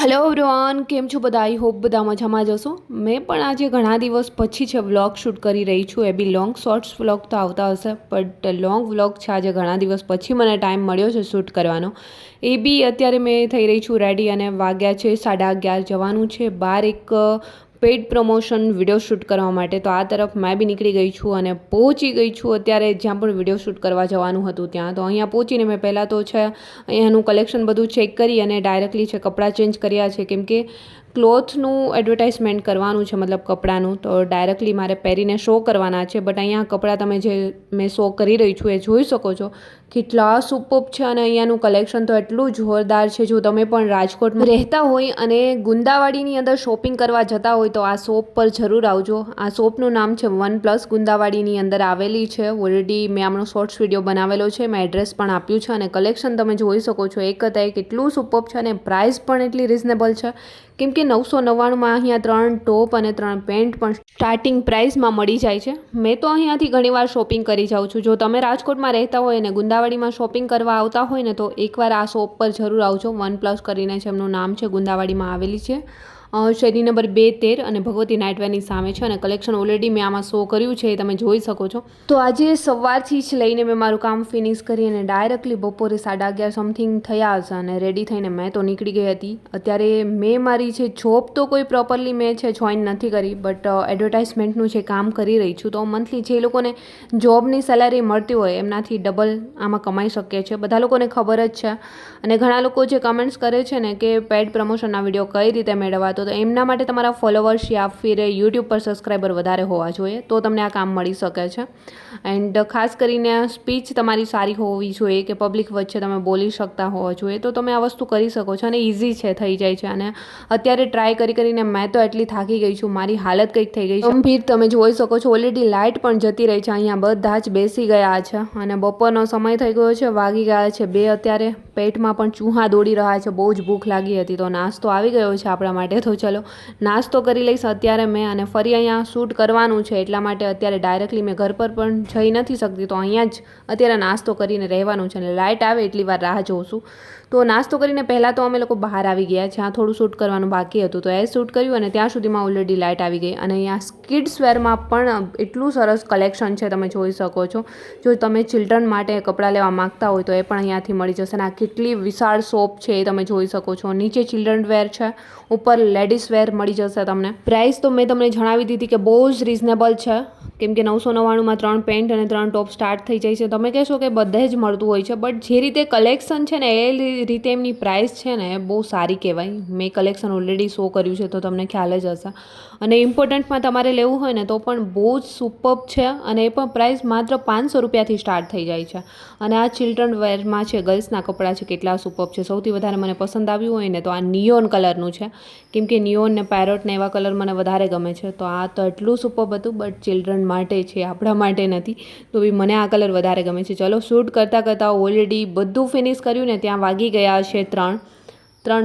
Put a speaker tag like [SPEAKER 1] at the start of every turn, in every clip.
[SPEAKER 1] Hello everyone, કેમ છો બધા? આઈ હોપ બધા મજામાં જ હશો. મેં પણ આજે ઘણા દિવસ પછી છે વ્લોગ શૂટ કરી રહી છું. એ બી લોંગ શોર્ટ્સ વ્લોગ તો આવતા હશે, બટ લોંગ વ્લોગ છે. આજે ઘણા દિવસ પછી મને ટાઈમ મળ્યો છે શૂટ કરવાનો. એ બી અત્યારે મેં થઈ રહી છું રેડી અને વાગ્યા છે 11:30. જવાનું છે બહાર એક પેઇડ પ્રમોશન વિડીયો શૂટ કરવા માટે. તો આ તરફ મેં બી નીકળી ગઈ છું અને પહોંચી ગઈ છું અત્યારે જ્યાં પણ વિડીયો શૂટ કરવા જવાનું હતું ત્યાં. તો અહીંયા પહોંચીને મેં પહેલાં તો છે અહીંયાનું કલેક્શન બધું ચેક કરી અને ડાયરેક્ટલી છે કપડાં ચેન્જ કર્યા છે, કેમ કે ક્લોથનું એડવર્ટાઇઝમેન્ટ કરવાનું છે, મતલબ કપડાનું. તો ડાયરેક્ટલી મારે પહેરીને શો કરવાના છે. બટ અહીંયા કપડાં તમે જે મેં શો કરી રહી છું એ જોઈ શકો છો કેટલા સુપર્બ છે અને અહીંયાનું કલેક્શન તો એટલું જોરદાર છે. જો તમે પણ રાજકોટમાં રહેતા હોય અને ગુંદાવાડીની અંદર શોપિંગ કરવા જતા હોય તો આ શોપ પર જરૂર આવજો. આ શોપનું નામ છે OnePlus, ગુંદાવાડીની અંદર આવેલી છે. ઓલરેડી મેં આમનો શોર્ટ્સ વિડીયો બનાવેલો છે, મેં એડ્રેસ પણ આપ્યું છે અને કલેક્શન તમે જોઈ શકો છો એક હતા એક એટલું સુપર્બ છે અને પ્રાઇસ પણ એટલી રિઝનેબલ છે, કેમ કે 999માં અહીંયા 3 ટોપ અને 3 પેન્ટ પણ સ્ટાર્ટિંગ પ્રાઇસમાં મળી જાય છે. મેં તો અહીંયાથી ઘણીવાર શોપિંગ કરી જાઉં છું. જો તમે રાજકોટમાં રહેતા હોય અને ગુંદાવાડીમાં શોપિંગ કરવા આવતા હોય ને તો એકવાર આ શોપ પર જરૂર આવજો. OnePlus કરીને છે એમનું નામ છે, ગુંદાવાડીમાં આવેલી છે. શેરી નંબર 213 અને ભગવતી નાઇટવેરની સામે છે અને કલેક્શન ઓલરેડી મેં આમાં શો કર્યું છે એ તમે જોઈ શકો છો. તો આજે સવારથી જ લઈને મેં મારું કામ ફિનિશ કરી અને ડાયરેક્ટલી બપોરે 11:30 સમથિંગ થયા હશે અને રેડી થઈને મેં તો નીકળી ગઈ હતી. અત્યારે મેં મારી છે જોબ તો કોઈ પ્રોપરલી મેં છે જોઈન નથી કરી, બટ એડવર્ટાઇઝમેન્ટનું જે કામ કરી રહી છું. તો મંથલી જે લોકોને જોબની સેલેરી મળતી હોય એમનાથી ડબલ આમાં કમાઈ શકીએ છીએ, બધા લોકોને ખબર જ છે. અને ઘણા લોકો જે કમેન્ટ્સ કરે છે ને કે પેડ પ્રમોશનના વિડીયો કઈ રીતે મેળવવા, તો એમના માટે તમારા ફોલોવર્સ યા ફિર યુટ્યુબ પર સબસ્ક્રાઈબર વધારે હોવા જોઈએ તો તમને આ કામ મળી શકે છે. એન્ડ ખાસ કરીને સ્પીચ તમારી સારી હોવી જોઈએ કે પબ્લિક વચ્ચે તમે બોલી શકતા હોવા જોઈએ, તો તમે આ વસ્તુ કરી શકો છો અને ઇઝી છે, થઈ જાય છે. અને અત્યારે ટ્રાય કરીને મેં તો એટલી થાકી ગઈ છું, મારી હાલત કંઈક થઈ ગઈ છે ગંભીર. તમે જોઈ શકો છો ઓલરેડી લાઇટ પણ જતી રહી છે. અહીંયા બધા જ બેસી ગયા છે અને બપોરનો સમય થઈ ગયો છે, વાગી ગયા છે 2 અત્યારે. પેટમાં પણ ચૂહા દોડી રહ્યા છે, બહુ જ ભૂખ લાગી હતી. તો નાસ્તો આવી ગયો છે આપણા માટે, તો ચલો નાસ્તો કરી લઈશ અત્યારે મેં. અને ફરી અહીંયા શૂટ કરવાનું છે એટલા માટે અત્યારે ડાયરેક્ટલી મેં ઘર પર પણ જઈ નથી શકતી, તો અહીંયા જ અત્યારે નાસ્તો કરીને રહેવાનું છે અને લાઇટ આવે એટલી વાર રાહ જોઉં છું. તો નાસ્તો કરીને પહેલાં તો અમે લોકો બહાર આવી ગયા, જ્યાં થોડું શૂટ કરવાનું બાકી હતું તો એ શૂટ કર્યું અને ત્યાં સુધીમાં ઓલરેડી લાઇટ આવી ગઈ. અને અહીંયા કિડ્સ વેરમાં પણ એટલું સરસ કલેક્શન છે, તમે જોઈ શકો છો. જો તમે ચિલ્ડ્રન માટે કપડાં લેવા માગતા હોય તો એ પણ અહીંયાથી મળી જશે. અને આ કેટલી વિશાળ શોપ છે એ તમે જોઈ શકો છો. નીચે ચિલ્ડ્રન વેર છે, ઉપર લેડીઝ વેર મળી જશે તમને. પ્રાઇસ તો મેં તમને જણાવી દીધી કે બહુ જ રિઝનેબલ છે, કેમ કે 999માં 3 પેન્ટ અને 3 ટોપ સ્ટાર્ટ થઈ જાય છે. તમે કહેશો કે બધે જ મળતું હોય છે, બટ જે રીતે કલેક્શન છે ને એ રીતે એમની પ્રાઇસ છે ને એ બહુ સારી કહેવાય. મેં કલેક્શન ઓલરેડી શો કર્યું છે તો તમને ખ્યાલ જ હશે. અને ઇમ્પોર્ટન્ટમાં તમારે લેવું હોય ને તો પણ બહુ જ સુપર્બ છે અને એ પણ પ્રાઇસ માત્ર 500 રૂપિયાથી સ્ટાર્ટ થઈ જાય છે. અને આ ચિલ્ડ્રન વેરમાં છે, ગર્લ્સના કપડાં છે, કેટલા સુપર્બ છે. સૌથી વધારે મને પસંદ આવ્યું હોય ને તો આ નિયોન કલરનું છે, કેમ કે નિયોન ને પેરોટ ને એવા કલર મને વધારે ગમે છે. તો આ તો એટલું સુપર્બ હતું, બટ ચિલ્ડ્રન માટે છે, આપણા માટે નથી, તો બી મને આ કલર વધારે ગમે છે. ચલો શૂટ કરતાં ઓલરેડી બધું ફિનિશ કર્યું ને ત્યાં વાગી ગયા છે 3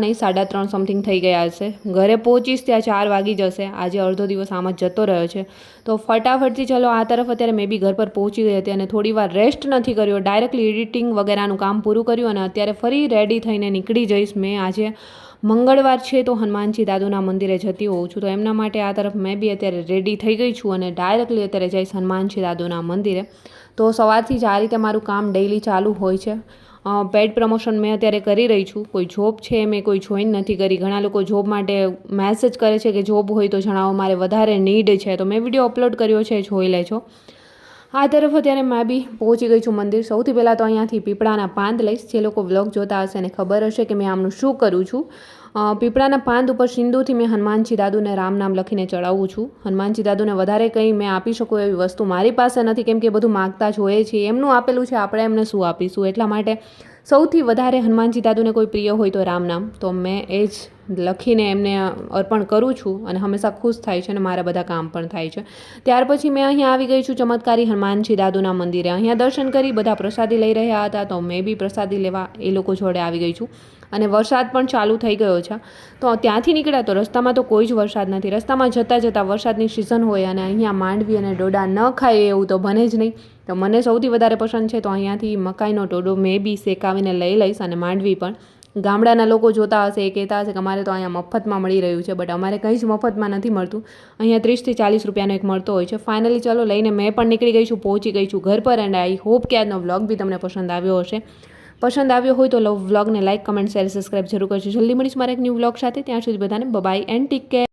[SPEAKER 1] નહીં 3:30 સમથિંગ થઈ ગયા હશે. ઘરે પહોંચીશ ત્યાં 4 વાગી જશે. આજે અડધો દિવસ આમ જ જતો રહ્યો છે. તો ફટાફટથી ચલો આ તરફ અત્યારે મેં બી ઘર પર પહોંચી ગઈ હતી અને થોડી વાર રેસ્ટ નથી કર્યો, ડાયરેક્ટલી એડિટિંગ વગેરેનું કામ પૂરું કર્યું અને અત્યારે ફરી રેડી થઈને નીકળી જઈશ. મેં આજે મંગળવાર છે તો હનુમાનજી દાદુના મંદિરે જતી હોઉં છું, તો એમના માટે આ તરફ મેં બી અત્યારે રેડી થઈ ગઈ છું અને ડાયરેક્ટલી અત્યારે જઈશ હનુમાનજી દાદુના મંદિરે. તો સવારથી જ આ રીતે મારું કામ ડેઇલી ચાલુ હોય છે. પેડ પ્રમોશન મેં અત્યારે કરી રહી છું. કોઈ જોબ છે મેં કોઈ જોઈન નથી કરી. ઘણા લોકો જોબ માટે મેસેજ કરે છે કે જોબ હોય તો જણાવો, મારે વધારે નીડ છે, તો મેં વિડીયો અપલોડ કર્યો છે, જોઈ લેજો. આ તરફ અત્યારે મેં બી પહોંચી ગઈ છું મંદિર. સૌથી પહેલાં તો અહીંયાથી પીપળાના પાંદ લઈશ. જે લોકો વ્લોગ જોતા હશે એને ખબર હશે કે મેં આમનું શું કરું છું. પીપળાના પાંદ ઉપર સિંદૂરથી મેં હનુમાનજી દાદુને રામ નામ લખીને ચડાવું છું. હનુમાનજી દાદુને વધારે કંઈ મેં આપી શકું એવી વસ્તુ મારી પાસે નથી, કેમ કે બધું માગતા જ હોઈએ છીએ. એમનું આપેલું છે, આપણે એમને શું આપીશું. એટલા માટે સૌથી વધારે હનુમાનજી દાદુને કોઈ પ્રિય હોય તો રામ નામ, તો મેં એ જ લખીને એમને અર્પણ કરું છું અને હંમેશા ખુશ થાય છે અને મારા બધા કામ પણ થાય છે. ત્યાર પછી મેં અહીંયા આવી ગઈ છું ચમત્કારી હનુમાનજી દાદુના મંદિરે. અહીંયા દર્શન કરી બધા પ્રસાદી લઈ રહ્યા હતા, તો મેં બી પ્રસાદી લેવા એ લોકો જોડે આવી ગઈ છું. અને વરસાદ પણ ચાલુ થઈ ગયો છે, તો ત્યાંથી નીકળ્યા તો રસ્તામાં તો કોઈ જ વરસાદ નથી. રસ્તામાં જતાં વરસાદની સિઝન હોય અને અહીંયા માંડવી અને ડોડા ન ખાય એવું તો બને જ નહીં. તો મને સૌથી વધારે પસંદ છે તો અહીંયાથી મકાઈનો ટોડો મેં બી શેકાવીને લઈ લઈશ અને માંડવી પણ. ગામડાના લોકો જોતા હશે એ કહેતા હશે કે અમારે તો અહીંયા મફતમાં મળી રહ્યું છે, બટ અમારે કંઈ જ મફતમાં નથી મળતું. અહીંયા 30 થી 40 રૂપિયાનો એક મળતો હોય છે. ફાઇનલી ચલો લઈને મેં પણ નીકળી ગઈ છું, પહોંચી ગઈ છું ઘર પર. એન્ડ આઈ હોપ કે આજનો વ્લોગ બી તમને પસંદ આવ્યો હશે. પસંદ આવ્યો હોય તો વ્લોગને લાઇક, કમેન્ટ, શેર, સબસ્ક્રાઈબ જરૂર કરજો. જલ્દી મળીશું મારા એક ન્યૂ વ્લોગ સાથે. ત્યાં સુધી બધાને બાય એન્ડ ટેક કેર.